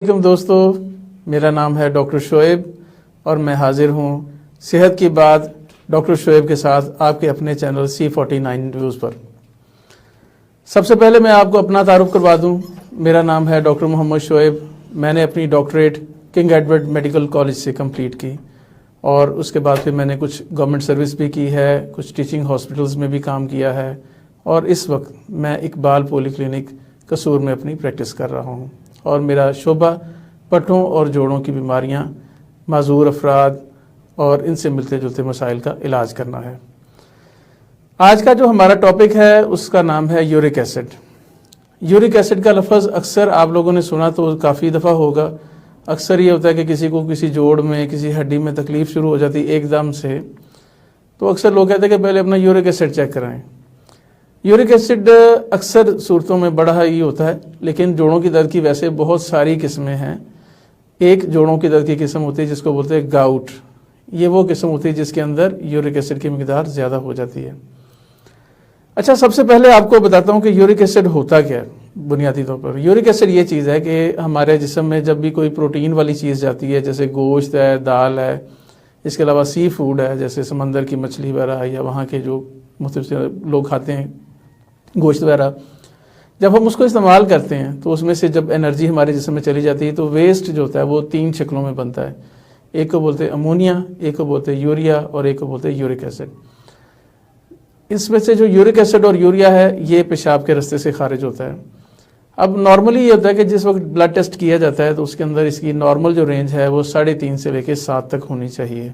वालेकुम दोस्तों, मेरा नाम है डॉक्टर शोएब और मैं हाजिर हूँ सेहत की बात डॉक्टर शोएब के साथ आपके अपने चैनल C49 न्यूज़ पर। सबसे पहले मैं आपको अपना तारुफ करवा दूँ। मेरा नाम है डॉक्टर मोहम्मद शोएब। मैंने अपनी doctorate king Edward medical college से कंप्लीट की और उसके बाद फिर मैंने कुछ गवर्नमेंट सर्विस भी की है, कुछ टीचिंग हॉस्पिटल्स में भी काम किया है और इस वक्त मैं इकबाल पोली क्लिनिक कसूर में अपनी प्रैक्टिस कर रहा हूँ और मेरा शोबा पट्टों और जोड़ों की बीमारियाँ, माजूर अफराद और इनसे मिलते जुलते मसाइल का इलाज करना है। आज का जो हमारा टॉपिक है उसका नाम है यूरिक एसिड। यूरिक एसिड का लफ्ज़ अक्सर आप लोगों ने सुना तो काफ़ी दफ़ा होगा। अक्सर ये होता है कि किसी को किसी जोड़ में, किसी हड्डी में तकलीफ़ शुरू हो जाती है एकदम से, तो अक्सर लोग कहते हैं कि पहले अपना यूरिक एसिड चेक कराएं। यूरिक एसिड अक्सर सूरतों में बड़ा ही होता है, लेकिन जोड़ों की दर्द की वैसे बहुत सारी किस्में हैं। एक जोड़ों की दर्द की किस्म होती है जिसको बोलते हैं गाउट। ये वो किस्म होती है जिसके अंदर यूरिक एसिड की मिकदार ज़्यादा हो जाती है। अच्छा, सबसे पहले आपको बताता हूँ कि यूरिक एसिड होता क्या है। बुनियादी तौर पर यूरिक एसिड ये चीज़ है कि हमारे जिस्म में जब भी कोई प्रोटीन वाली चीज़ जाती है, जैसे गोश्त है, दाल है, इसके अलावा सी फूड है, जैसे समंदर की मछली वगैरह या वहाँ के जो मुख्तलिफ लोग खाते हैं गोश्त वगैरह, जब हम उसको इस्तेमाल करते हैं तो उसमें से जब एनर्जी हमारे जिस्म में चली जाती है तो वेस्ट जो होता है वो तीन शक्लों में बनता है। एक को बोलते हैं अमोनिया, एक को बोलते हैं यूरिया और एक को बोलते हैं यूरिक एसिड। इसमें से जो यूरिक एसिड और यूरिया है ये पेशाब के रास्ते से खारिज होता है। अब नॉर्मली ये होता है कि जिस वक्त ब्लड टेस्ट किया जाता है तो उसके अंदर इसकी नॉर्मल जो रेंज है वो 3.5 से लेकर 7 तक होनी चाहिए।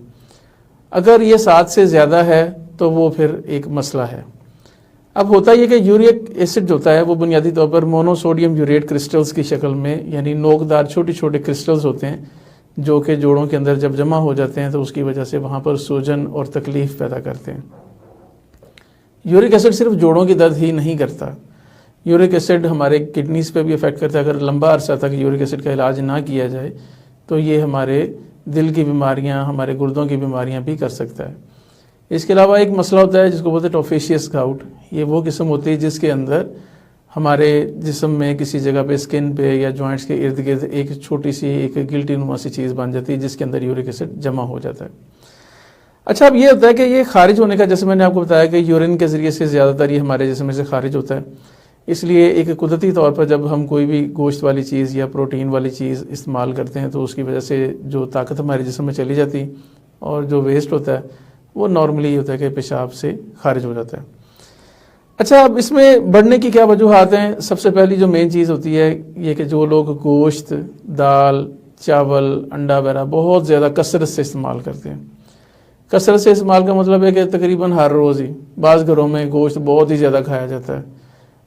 अगर ये 7 से ज़्यादा है तो वो फिर एक मसला है। अब होता ये कि यूरिक एसिड जो होता है वो बुनियादी तौर पर मोनोसोडियम यूरेट क्रिस्टल्स की शक्ल में, यानी नोकदार छोटे छोटे क्रिस्टल्स होते हैं जो कि जोड़ों के अंदर जब जमा हो जाते हैं तो उसकी वजह से वहाँ पर सूजन और तकलीफ़ पैदा करते हैं। यूरिक एसिड सिर्फ जोड़ों की दर्द ही नहीं करता, यूरिक एसिड हमारे किडनीज़ पे भी इफ़ेक्ट करता है। अगर लंबा अरसा तक यूरिक एसिड का इलाज ना किया जाए तो ये हमारे दिल की बीमारियाँ, हमारे गुर्दों की बीमारियाँ भी कर सकता है। इसके अलावा एक मसला होता है जिसको बोलते हैं टॉफेशियस गाउट। ये वो किस्म होती है जिसके अंदर हमारे जिस्म में किसी जगह पे, स्किन पे या जॉइंट्स के इर्द गिर्द एक छोटी सी एक गिल्टी नुमा सी चीज़ बन जाती है जिसके अंदर यूरिक एसिड जमा हो जाता है। अच्छा, अब ये होता है कि ये खारिज होने का, जैसे मैंने आपको बताया कि यूरिन के ज़रिए से ज़्यादातर ये हमारे जिस्म में से खारिज होता है। इसलिए एक कुदरती तौर पर जब हम कोई भी गोश्त वाली चीज़ या प्रोटीन वाली चीज़ इस्तेमाल करते हैं तो उसकी वजह से जो ताकत हमारे जिस्म में चली जाती और जो वेस्ट होता है वो नॉर्मली ये होता है कि पेशाब से खारिज हो जाता है। अच्छा, अब इसमें बढ़ने की क्या वजूहात हैं। सबसे पहली जो मेन चीज़ होती है ये कि जो लोग गोश्त, दाल, चावल, अंडा वगैरह बहुत ज़्यादा कसरत से इस्तेमाल करते हैं। कसरत से इस्तेमाल का मतलब है कि तकरीबन हर रोज़ ही बाज़ घरों में गोश्त बहुत ही ज़्यादा खाया जाता है।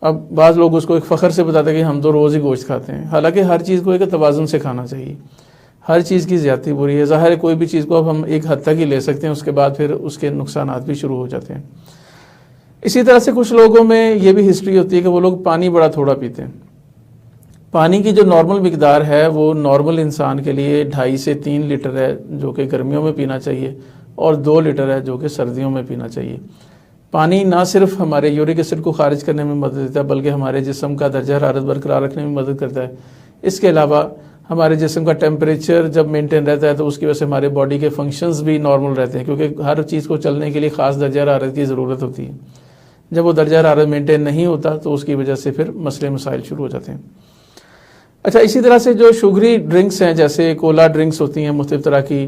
अब बाज़ लोग उसको एक फ़ख्र से बताते हैं कि हम तो रोज़ ही गोश्त खाते हैं। हालांकि हर चीज़ को एक तवाज़ुन से खाना चाहिए, हर चीज़ की ज़्यादती बुरी है। ज़ाहिर है कोई भी चीज़ को अब हम एक हद तक ही ले सकते हैं, उसके बाद फिर उसके नुकसानात भी शुरू हो जाते हैं। इसी तरह से कुछ लोगों में ये भी हिस्ट्री होती है कि वो लोग पानी बड़ा थोड़ा पीते हैं। पानी की जो नॉर्मल मिकदार है वो नॉर्मल इंसान के लिए 2.5 से 3 लीटर है जो कि गर्मियों में पीना चाहिए और 2 लीटर है जो कि सर्दियों में पीना चाहिए। पानी ना सिर्फ हमारे यूरिक एसिड को खारिज करने में मदद देता है बल्कि हमारे जिस्म का दर्जा हरारत बरकरार रखने में मदद करता है। इसके अलावा हमारे जिस्म का टेम्परेचर जब मेंटेन रहता है तो उसकी वजह से हमारे बॉडी के फंक्शंस भी नॉर्मल रहते हैं, क्योंकि हर चीज़ को चलने के लिए ख़ास दर्जा हरारत की ज़रूरत होती है। जब वो दर्जा हरारत मेंटेन नहीं होता तो उसकी वजह से फिर मसले मसाइल शुरू हो जाते हैं। अच्छा, इसी तरह से जो शुगरी ड्रिंक्स हैं, जैसे कोला ड्रिंक्स होती हैं मुख्तलिफ तरह की,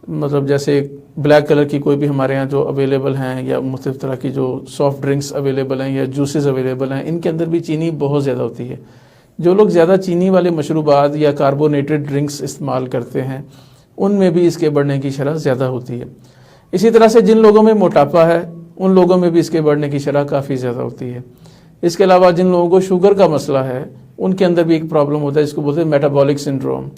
मतलब जैसे ब्लैक कलर की कोई भी हमारे यहाँ जो अवेलेबल हैं, या मुख्तलिफ तरह की जो सॉफ्ट ड्रिंक्स अवेलेबल हैं या जूसेस अवेलेबल हैं, इनके अंदर भी चीनी बहुत ज़्यादा होती है। जो लोग ज़्यादा चीनी वाले मशरूबात या कार्बोनेटेड ड्रिंक्स इस्तेमाल करते हैं उनमें भी इसके बढ़ने की शरह ज़्यादा होती है। इसी तरह से जिन लोगों में मोटापा है उन लोगों में भी इसके बढ़ने की शरह काफ़ी ज़्यादा होती है। इसके अलावा जिन लोगों को शुगर का मसला है उनके अंदर भी एक प्रॉब्लम होता है जिसको बोलते हैं मेटाबॉलिक सिंड्रोम।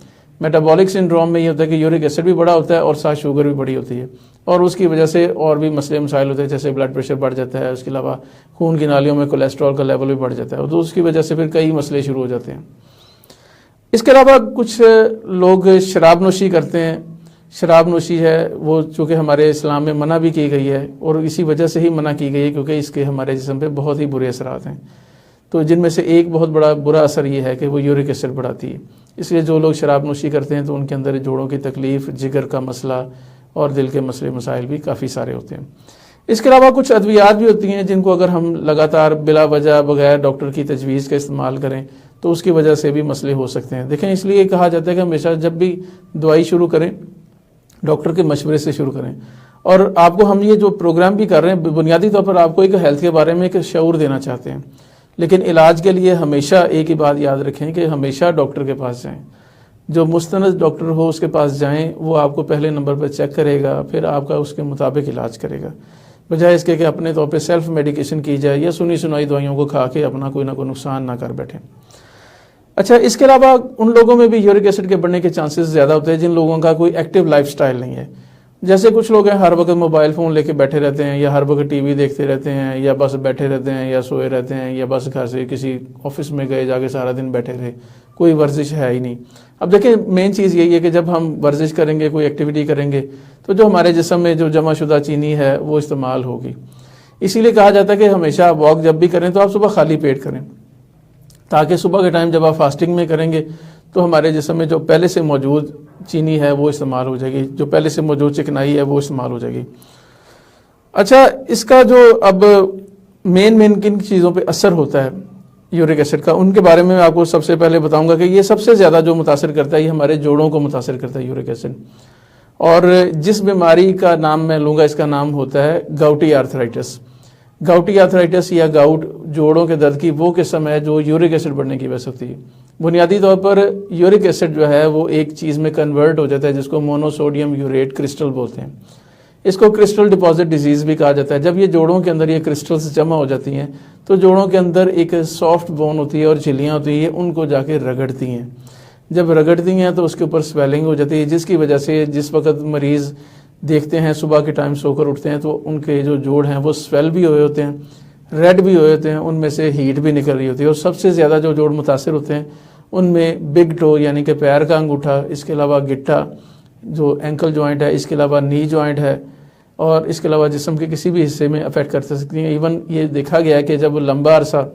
मेटाबॉलिक सिंड्रोम में ये होता है कि यूरिक एसिड भी बड़ा होता है और साथ शुगर भी बड़ी होती है और उसकी वजह से और भी मसले मसाइल होते हैं, जैसे ब्लड प्रेशर बढ़ जाता है। उसके अलावा खून की नालियों में कोलेस्ट्रॉल का लेवल भी बढ़ जाता है और तो उसकी वजह से फिर कई मसले शुरू हो जाते हैं। इसके अलावा कुछ लोग शराब नोशी करते हैं। शराब नोशी है वो चूँकि हमारे इस्लाम में मना भी की गई है और इसी वजह से ही मना की गई है क्योंकि इसके हमारे जिस्म पे बहुत ही बुरे असरात हैं। तो जिनमें से एक बहुत बड़ा बुरा असर ये है कि वो यूरिक एसिड बढ़ाती है। इसलिए जो लोग शराब नोशी करते हैं तो उनके अंदर जोड़ों की तकलीफ़, जिगर का मसला और दिल के मसले मसाइल भी काफ़ी सारे होते हैं। इसके अलावा कुछ अद्वियात भी होती हैं जिनको अगर हम लगातार बिला वजह बगैर डॉक्टर की तजवीज़ का इस्तेमाल करें तो उसकी वजह से भी मसले हो सकते हैं। देखें, इसलिए कहा जाता है कि हमेशा जब भी दवाई शुरू करें डॉक्टर के मशवरे से शुरू करें। और आपको हम ये जो प्रोग्राम भी कर रहे हैं बुनियादी तौर पर आपको एक हेल्थ के बारे में एक शऊर देना चाहते हैं, लेकिन इलाज के लिए हमेशा एक ही बात याद रखें कि हमेशा डॉक्टर के पास जाएं। जो मुस्तनद डॉक्टर हो उसके पास जाएं, वो आपको पहले नंबर पर चेक करेगा, फिर आपका उसके मुताबिक इलाज करेगा, बजाय इसके कि अपने तौर पे सेल्फ मेडिकेशन की जाए या सुनी सुनाई दवाइयों को खा के अपना कोई ना कोई नुकसान ना कर बैठें। अच्छा, इसके अलावा उन लोगों में भी यूरिक एसिड के बढ़ने के चांसेस ज़्यादा होते हैं जिन लोगों का कोई एक्टिव लाइफस्टाइल नहीं है। जैसे कुछ लोग हैं हर वक्त मोबाइल फ़ोन लेके बैठे रहते हैं, या हर वक्त टीवी देखते रहते हैं, या बस बैठे रहते हैं, या सोए रहते हैं, या बस घर से किसी ऑफिस में गए जाके सारा दिन बैठे रहे, कोई वर्जिश है ही नहीं। अब देखिए, मेन चीज़ यही है कि जब हम वर्जिश करेंगे, कोई एक्टिविटी करेंगे, तो जो हमारे जिस्म में जो जमाशुदा चीनी है वो इस्तेमाल होगी। इसीलिए कहा जाता है कि हमेशा वॉक जब भी करें तो आप सुबह खाली पेट करें, ताकि सुबह के टाइम जब आप फास्टिंग में करेंगे तो हमारे जिस्म में जो पहले से मौजूद चीनी है वो इस्तेमाल हो जाएगी, जो पहले से मौजूद चिकनाई है वो इस्तेमाल हो जाएगी। अच्छा, इसका जो अब मेन किन चीज़ों पे असर होता है यूरिक एसिड का, उनके बारे में मैं आपको सबसे पहले बताऊंगा कि ये सबसे ज़्यादा जो मुतासर करता है ये हमारे जोड़ों को मुतासर करता है यूरिक एसिड। और जिस बीमारी का नाम मैं लूँगा इसका नाम होता है गाउटी आर्थराइटिस। गाउटी आर्थराइटिस या गाउट जोड़ों के दर्द की वो किस्म है जो यूरिक एसिड बढ़ने की वजह से होती है। बुनियादी तौर पर यूरिक एसिड जो है वो एक चीज़ में कन्वर्ट हो जाता है जिसको मोनोसोडियम यूरेट क्रिस्टल बोलते हैं। इसको क्रिस्टल डिपॉजिट डिजीज़ भी कहा जाता है। जब ये जोड़ों के अंदर ये क्रिस्टल्स जमा हो जाती हैं तो जोड़ों के अंदर एक सॉफ्ट बोन होती है और झिल्लियाँ होती है, उनको जाके रगड़ती हैं। जब रगड़ती हैं तो उसके ऊपर स्वेलिंग हो जाती है, जिसकी वजह से जिस वक्त मरीज़ देखते हैं सुबह के टाइम सोकर उठते हैं तो उनके जो जोड़ हैं वो स्वेल भी हुए होते हैं, रेड भी हुए होते हैं, उनमें से हीट भी निकल रही होती है। और सबसे ज़्यादा जो जोड़ मुतासर होते हैं उनमें बिग टो यानी कि पैर का अंगूठा, इसके अलावा गिट्टा जो एंकल जॉइंट है, इसके अलावा नी जॉइंट है, और इसके अलावा जिस्म के किसी भी हिस्से में अफेक्ट कर सकती हैं। इवन ये देखा गया है कि जब लंबा अरसा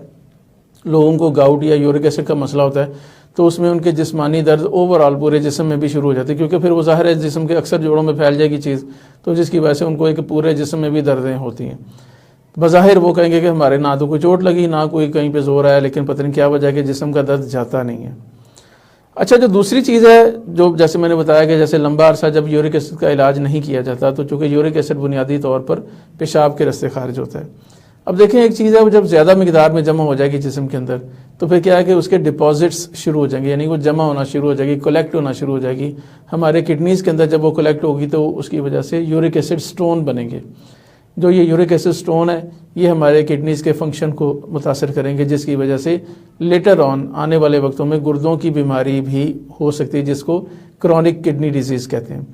लोगों को गाउट या यूरिक एसिड का मसला होता है तो उसमें उनके जिस्मानी दर्द ओवरऑल पूरे जिस्म में भी शुरू हो जाती है, क्योंकि फिर वो ज़ाहिर है जिस्म के अक्सर जोड़ों में फैल जाएगी चीज़, तो जिसकी वजह से उनको एक पूरे जिस्म में भी दर्दें होती हैं। बज़ाहिर वो कहेंगे कि हमारे ना तो कोई चोट लगी ना कोई कहीं पे जोर आया, लेकिन पता नहीं क्या वजह है कि जिस्म का दर्द जाता नहीं है। अच्छा, जो दूसरी चीज़ है जो जैसे मैंने बताया कि जैसे लंबा अरसा जब यूरिक एसिड का इलाज नहीं किया जाता तो चूँकि यूरिक एसिड बुनियादी तौर पर पेशाब के रस्ते खारिज होता है। अब देखें, एक चीज़ है वो जब ज़्यादा मिकदार में जमा हो जाएगी जिस्म के अंदर तो फिर क्या है कि उसके डिपॉजिट्स शुरू हो जाएंगे, यानी वो जमा होना शुरू हो जाएगी, कलेक्ट होना शुरू हो जाएगी हमारे किडनीज़ के अंदर। जब वो कलेक्ट होगी तो उसकी वजह से यूरिक एसिड स्टोन बनेंगे। जो ये यूरिक एसिड स्टोन है ये हमारे किडनीज़ के फंक्शन को मुतासर करेंगे, जिसकी वजह से लेटर ऑन आने वाले वक्तों में गुर्दों की बीमारी भी हो सकती है, जिसको क्रॉनिक किडनी डिजीज़ कहते हैं।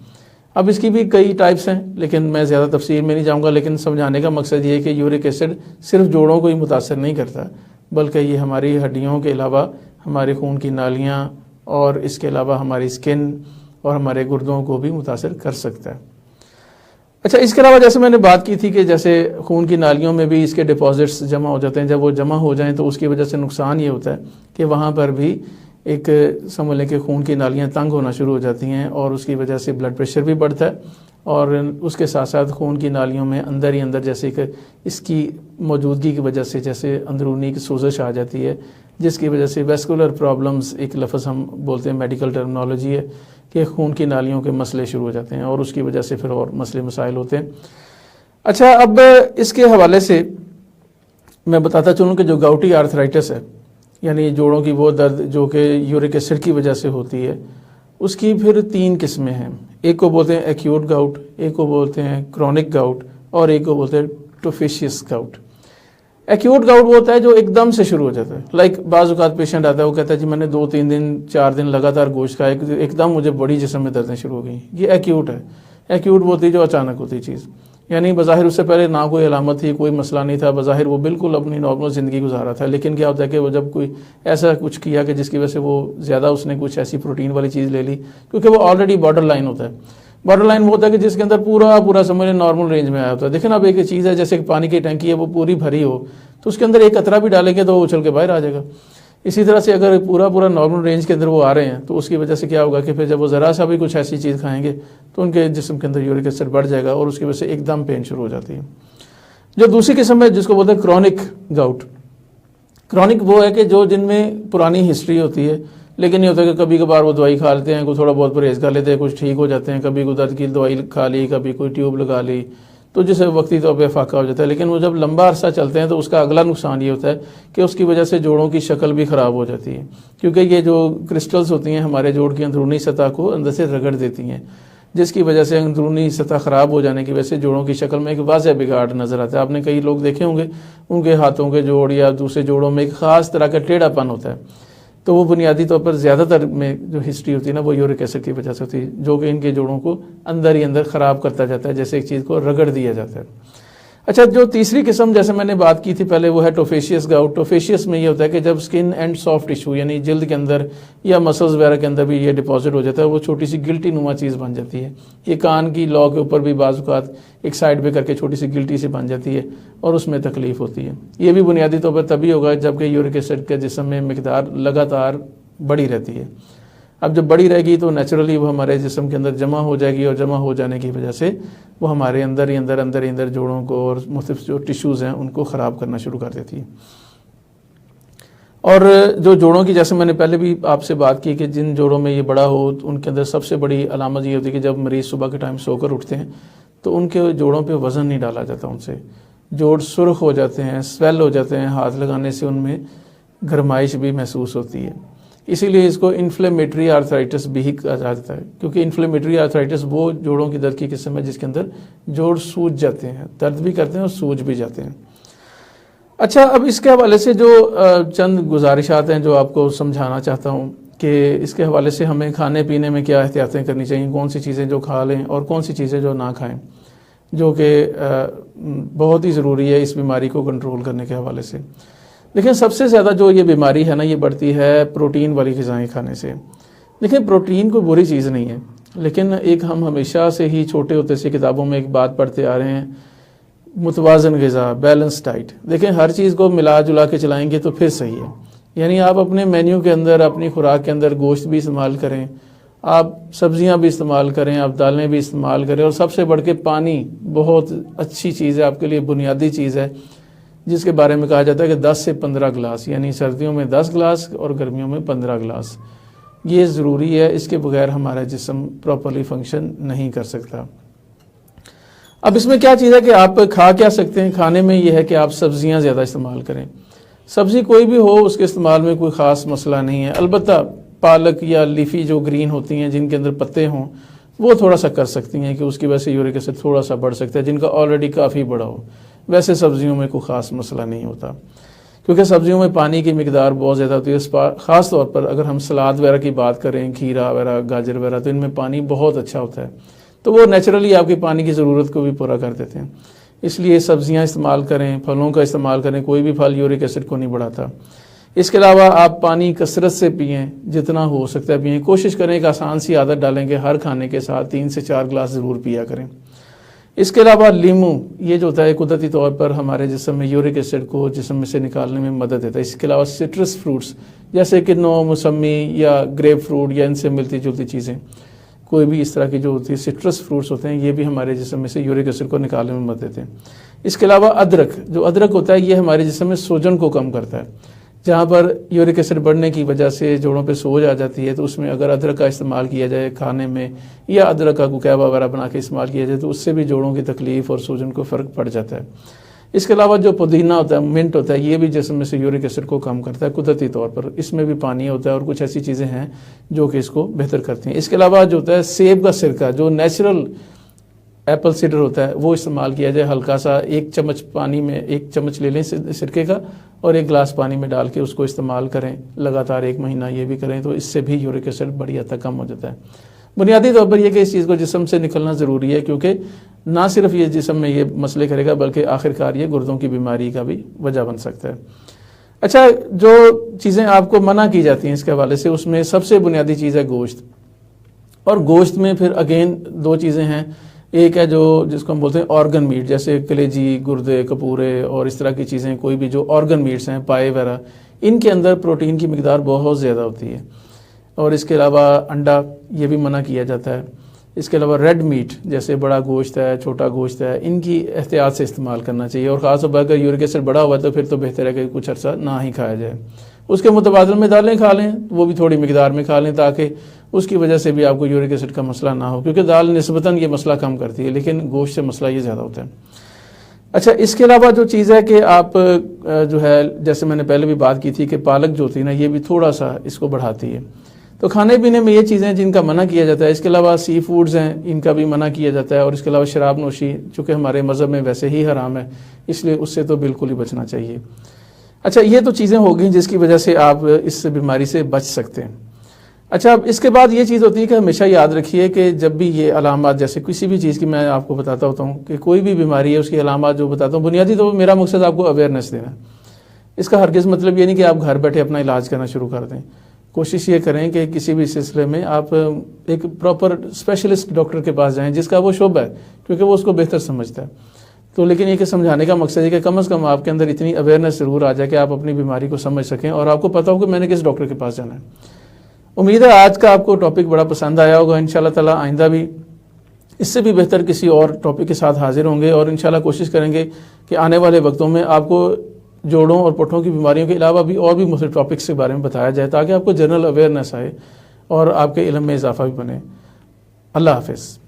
अब इसकी भी कई टाइप्स हैं, लेकिन मैं ज़्यादा तफसील में नहीं जाऊँगा, लेकिन समझाने का मकसद ये है कि यूरिक एसिड सिर्फ जोड़ों को ही मुतासर नहीं करता, बल्कि ये हमारी हड्डियों के अलावा हमारे खून की नालियाँ और इसके अलावा हमारी स्किन और हमारे गुर्दों को भी मुतासर कर सकता है। अच्छा, इसके अलावा जैसे मैंने बात की थी कि जैसे खून की नालियों में भी इसके डिपॉजिट्स जमा हो जाते हैं, जब वो जमा हो जाएं तो उसकी वजह से नुकसान ये होता है कि वहाँ पर भी एक समझ लें कि खून की नालियाँ तंग होना शुरू हो जाती हैं और उसकी वजह से ब्लड प्रेशर भी बढ़ता है, और उसके साथ साथ खून की नालियों में अंदर ही अंदर जैसे कि इसकी मौजूदगी की वजह से जैसे अंदरूनी की सोजिश आ जाती है, जिसकी वजह से वेस्कुलर प्रॉब्लम्स, एक लफ्ज़ हम बोलते हैं मेडिकल टर्मिनोलॉजी है कि खून की नालियों के मसले शुरू हो जाते हैं और उसकी वजह से फिर और मसले मसाइल होते हैं। अच्छा, अब इसके हवाले से मैं बताता चलूँ कि जो गाउटी आर्थराइटिस है यानी जोड़ों की वो दर्द जो कि यूरिक एसिड की वजह से होती है, उसकी फिर 3 किस्में हैं। एक को बोलते हैं एक्यूट गाउट, एक को बोलते हैं क्रॉनिक गाउट और एक को बोलते हैं टोफिशियस गाउट। एक्यूट गाउट वो होता है जो एकदम से शुरू हो जाता है। लाइक बाज़ औक़ात पेशेंट आता है, वो कहता है जी मैंने 2-3 दिन 4 दिन लगातार गोश्त खाया, एकदम मुझे बड़ी जिस्म में दर्दें शुरू हो गई। ये एक्यूट है। एक्यूट वो होती है जो अचानक होती चीज़, यानी बज़ाहिर उससे पहले ना कोई अलामत थी, कोई मसला नहीं था, बज़ाहिर वो बिल्कुल अपनी नॉर्मल ज़िंदगी गुजारा था, लेकिन क्या होता है कि वो जब कोई ऐसा कुछ किया कि जिसकी वजह से वो ज़्यादा उसने कुछ ऐसी प्रोटीन वाली चीज़ ले ली, क्योंकि वो ऑलरेडी बॉर्डर लाइन होता है। बॉर्डर लाइन वो होता है कि जिसके अंदर पूरा समझ नॉर्मल रेंज में आया होता है। देखिए ना, अब एक चीज़ है जैसे पानी की टंकी है, वो पूरी भरी हो तो उसके अंदर एक कतरा भी डालेंगे तो वो उछल के बाहर आ जाएगा। इसी तरह से अगर पूरा पूरा नॉर्मल रेंज के अंदर वो आ रहे हैं तो उसकी वजह से क्या होगा कि फिर जब वो ज़रा सा भी कुछ ऐसी चीज़ खाएंगे तो उनके जिस्म के अंदर यूरिक एसिड बढ़ जाएगा और उसकी वजह से एकदम पेन शुरू हो जाती है। जो दूसरी किस्म है जिसको बोलते हैं क्रॉनिक गाउट। क्रॉनिक वो है कि जो जिनमें पुरानी हिस्ट्री होती है, लेकिन ये होता है कि कभी कभार वो दवाई खा लेते हैं, कोई थोड़ा बहुत परहेज कर लेते हैं, कुछ ठीक हो जाते हैं, कभी कोई दर्द की दवाई खा ली, कभी कोई ट्यूब लगा ली, तो जिससे वक्ती तौर पर फाका हो जाता है। लेकिन वो जब लंबा अरसा चलते हैं तो उसका अगला नुकसान ये होता है कि उसकी वजह से जोड़ों की शक्ल भी ख़राब हो जाती है, क्योंकि ये जो क्रिस्टल्स होती हैं हमारे जोड़ की अंदरूनी सतह को अंदर से रगड़ देती हैं, जिसकी वजह से अंदरूनी सतह ख़राब हो जाने की वजह से जोड़ों की शक्ल में एक वाज़ह बिगाड़ नज़र आता है। आपने कई लोग देखे होंगे उनके हाथों के जोड़ या दूसरे जोड़ों में एक ख़ास तरह का टेढ़ापन होता है, तो वो बुनियादी तौर पर ज़्यादातर में जो हिस्ट्री होती है ना वो यूरिक एसिड की वजह से होती है, जो कि इनके जोड़ों को अंदर ही अंदर ख़राब करता जाता है, जैसे एक चीज़ को रगड़ दिया जाता है। अच्छा, जो तीसरी किस्म जैसे मैंने बात की थी पहले वो है टोफेशियस गाउट। टोफेशियस में ये होता है कि जब स्किन एंड सॉफ्ट टिश्यू यानी जल्द के अंदर या मसल्स वगैरह के अंदर भी ये डिपॉजिट हो जाता है, वो छोटी सी गिल्टी नुमा चीज़ बन जाती है। ये कान की लॉ के ऊपर भी बाज़ औक़ात एक साइड पे करके छोटी सी गिल्टी सी बन जाती है और उसमें तकलीफ होती है। ये भी बुनियादी तौर पर तभी होगा जबकि यूरिक एसिड के जिस्म में मिकदार लगातार बढ़ी रहती है। अब जब बड़ी रहेगी तो नेचुरली वो हमारे जिस्म के अंदर जमा हो जाएगी और जमा हो जाने की वजह से वो हमारे अंदर ही अंदर जोड़ों को और मुख्तलिफ जो टिश्यूज़ हैं उनको ख़राब करना शुरू कर देती है। और जो जोड़ों की, जैसे मैंने पहले भी आपसे बात की कि जिन जोड़ों में ये बड़ा हो उनके अंदर सबसे बड़ी अलामत ये होती है कि जब मरीज़ सुबह के टाइम सोकर उठते हैं तो उनके जोड़ों पर वज़न नहीं डाला जाता, उनसे जोड़ सुर्ख हो जाते हैं, स्वेल हो जाते हैं, हाथ लगाने से उनमें गरमाइश भी महसूस होती है। इसीलिए इसको इन्फ्लेमेटरी आर्थराइटिस भी कहा जाता है, क्योंकि इन्फ्लेमेटरी आर्थराइटिस वो जोड़ों की दर्द की किस्म है जिसके अंदर जोड़ सूज जाते हैं, दर्द भी करते हैं और सूज भी जाते हैं। अच्छा, अब इसके हवाले से जो चंद गुजारिशात हैं जो आपको समझाना चाहता हूँ कि इसके हवाले से हमें खाने पीने में क्या एहतियातें करनी चाहिए, कौन सी चीज़ें जो खा लें और कौन सी चीज़ें जो ना खाएँ, जो कि बहुत ही ज़रूरी है इस बीमारी को कंट्रोल करने के हवाले से। देखिए, सबसे ज़्यादा जो ये बीमारी है ना ये बढ़ती है प्रोटीन वाली ग़िज़ाएँ खाने से। देखिए, प्रोटीन कोई बुरी चीज़ नहीं है, लेकिन एक हम हमेशा से ही छोटे होते से किताबों में एक बात पढ़ते आ रहे हैं, मुतवाज़न ग़िज़ा, बैलेंस डाइट। देखें, हर चीज़ को मिला जुला के चलाएंगे तो फिर सही है। यानी आप अपने मेन्यू के अंदर, अपनी खुराक के अंदर गोश्त भी इस्तेमाल करें, आप सब्ज़ियाँ भी इस्तेमाल करें, आप दालें भी इस्तेमाल करें, और सबसे बढ़ के पानी बहुत अच्छी चीज़ है, आपके लिए बुनियादी चीज़ है, जिसके बारे में कहा जाता है कि 10 से 15 गिलास, यानी सर्दियों में 10 गिलास और गर्मियों में 15 गिलास, ये ज़रूरी है। इसके बगैर हमारा जिस्म प्रॉपरली फंक्शन नहीं कर सकता। अब इसमें क्या चीज़ है कि आप खा क्या सकते हैं, खाने में ये है कि आप सब्ज़ियाँ ज़्यादा इस्तेमाल करें। सब्ज़ी कोई भी हो उसके इस्तेमाल में कोई ख़ास मसला नहीं है, अलबत्ता पालक या लीफी जो ग्रीन होती हैं जिनके अंदर पत्ते हों वो थोड़ा सा कर सकती हैं कि उसकी वजह से यूरिक एसिड थोड़ा सा बढ़ सकता है, जिनका ऑलरेडी काफ़ी बड़ा हो। वैसे सब्जियों में कोई ख़ास मसला नहीं होता, क्योंकि सब्जियों में पानी की मिकदार बहुत ज़्यादा होती है। ख़ास तौर पर अगर हम सलाद वगैरह की बात करें, खीरा वगैरह, गाजर वगैरह, तो इनमें पानी बहुत अच्छा होता है, तो वो नेचुरली आपकी पानी की ज़रूरत को भी पूरा कर देते हैं। इसलिए सब्जियां इस्तेमाल करें, फलों का इस्तेमाल करें, कोई भी फल यूरिक एसिड को नहीं बढ़ाता। इसके अलावा आप पानी कसरत से पिएँ, जितना हो सकता है पिएँ। कोशिश करें एक आसान सी आदत डालें कि हर खाने के साथ 3 से 4 गिलास ज़रूर पिया करें। इसके अलावा लीमू, ये जो होता है कुदरती तौर पर हमारे जिस्म में यूरिक एसिड को जिस्म में से निकालने में मदद देता है। इसके अलावा सिट्रस फ्रूट्स जैसे कि मौसमी या ग्रेप फ्रूट या इनसे मिलती जुलती चीज़ें, कोई भी इस तरह की जो होती है सिट्रस फ्रूट्स होते हैं, ये भी हमारे जिस्म में से यूरिक एसिड को निकालने में मदद देते हैं। इसके अलावा अदरक, जो अदरक होता है ये हमारे जिस्म में सूजन को कम करता है। जहाँ पर यूरिक एसिड बढ़ने की वजह से जोड़ों पे सोज आ जाती है, तो उसमें अगर अदरक का इस्तेमाल किया जाए खाने में, या अदरक का गुकैबा वगैरह बना के इस्तेमाल किया जाए, तो उससे भी जोड़ों की तकलीफ़ और सूजन को फ़र्क पड़ जाता है। इसके अलावा जो पुदीना होता है, मिंट होता है, ये भी जिस्म में से यूरिक एसिड को कम करता है कुदरती तौर पर। इसमें भी पानी होता है और कुछ ऐसी चीज़ें हैं जो कि इसको बेहतर करती हैं। इसके अलावा जो होता है सेब का सिरका, जो नेचुरल एप्पल सीडर होता है, वो इस्तेमाल किया जाए। हल्का सा 1 चम्मच पानी में 1 चम्मच ले लें सिरके का और 1 गिलास पानी में डाल के उसको इस्तेमाल करें लगातार 1 महीना, ये भी करें तो इससे भी यूरिक एसिड बड़ी हद तक कम हो जाता है। बुनियादी तौर पर यह कि इस चीज़ को जिस्म से निकलना ज़रूरी है, क्योंकि ना सिर्फ ये जिस्म में ये मसले करेगा बल्कि आखिरकार ये गुर्दों की बीमारी का भी वजह बन सकता है। अच्छा, जो चीज़ें आपको मना की जाती हैं इसके हवाले से, उसमें सबसे बुनियादी चीज़ है गोश्त। और गोश्त में फिर अगेन 2 चीज़ें हैं। एक है जो जिसको हम बोलते हैं ऑर्गन मीट, जैसे कलेजी, गुर्दे, कपूरे और इस तरह की चीज़ें, कोई भी जो ऑर्गन मीट्स हैं, पाए वगैरह, इनके अंदर प्रोटीन की मिकदार बहुत ज़्यादा होती है। और इसके अलावा अंडा ये भी मना किया जाता है। इसके अलावा रेड मीट जैसे बड़ा गोश्त है, छोटा गोश्त है, इनकी एहतियात से इस्तेमाल करना चाहिए। और ख़ास तौर पर अगर यूरिक एसिड बढ़ा हुआ है तो फिर तो बेहतर है कि कुछ अर्सा ना ही खाया जाए। उसके मुतबादल में दालें खा लें, वो भी थोड़ी मिकदार में खा लें ताकि उसकी वजह से भी आपको यूरिक एसिड का मसला ना हो, क्योंकि दाल निस्बतन ये मसला कम करती है, लेकिन गोश्त से मसला ये ज़्यादा होता है। अच्छा, इसके अलावा जो चीज़ है कि आप जो है, जैसे मैंने पहले भी बात की थी कि पालक जो होती है ना, ये भी थोड़ा सा इसको बढ़ाती है। तो खाने पीने में ये चीज़ें जिनका मना किया जाता है। इसके अलावा सी फूड्स हैं, इनका भी मना किया जाता है। और इसके अलावा शराब नोशी, चूँकि हमारे मज़हब में वैसे ही हराम है, इसलिए उससे तो बिल्कुल ही बचना चाहिए। अच्छा, ये तो चीज़ें हो गई जिसकी वजह से आप इस बीमारी से बच सकते हैं। अच्छा, अब इसके बाद ये चीज़ होती है कि हमेशा याद रखिए कि जब भी ये अलामात, जैसे किसी भी चीज़ की मैं आपको बताता होता हूँ कि कोई भी बीमारी है, उसकी अलामात जो बताता हूँ, बुनियादी तो मेरा मकसद आपको अवेयरनेस देना है। इसका हरगिज़ मतलब ये नहीं कि आप घर बैठे अपना इलाज करना शुरू कर दें। कोशिश ये करें कि किसी भी सिलसिले में आप एक प्रॉपर स्पेशलिस्ट डॉक्टर के पास जाएं जिसका वो शोबा है, क्योंकि वो उसको बेहतर समझता है। तो लेकिन ये कि समझाने का मकसद है कि कम से कम आपके अंदर इतनी अवेयरनेस ज़रूर आ जाए कि आप अपनी बीमारी को समझ सकें और आपको पता हो कि मैंने किस डॉक्टर के पास जाना है। उम्मीद है आज का आपको टॉपिक बड़ा पसंद आया होगा। इंशाल्लाह ताला आइंदा भी इससे भी बेहतर किसी और टॉपिक के साथ हाजिर होंगे और इंशाल्लाह कोशिश करेंगे कि आने वाले वक्तों में आपको जोड़ों और पुट्ठों की बीमारियों के अलावा भी और भी मुख्तलिफ टॉपिक्स के बारे में बताया जाए ताकि आपको जनरल अवेयरनेस आए और आपके इल्म में इजाफा भी बने। अल्लाह हाफिज़।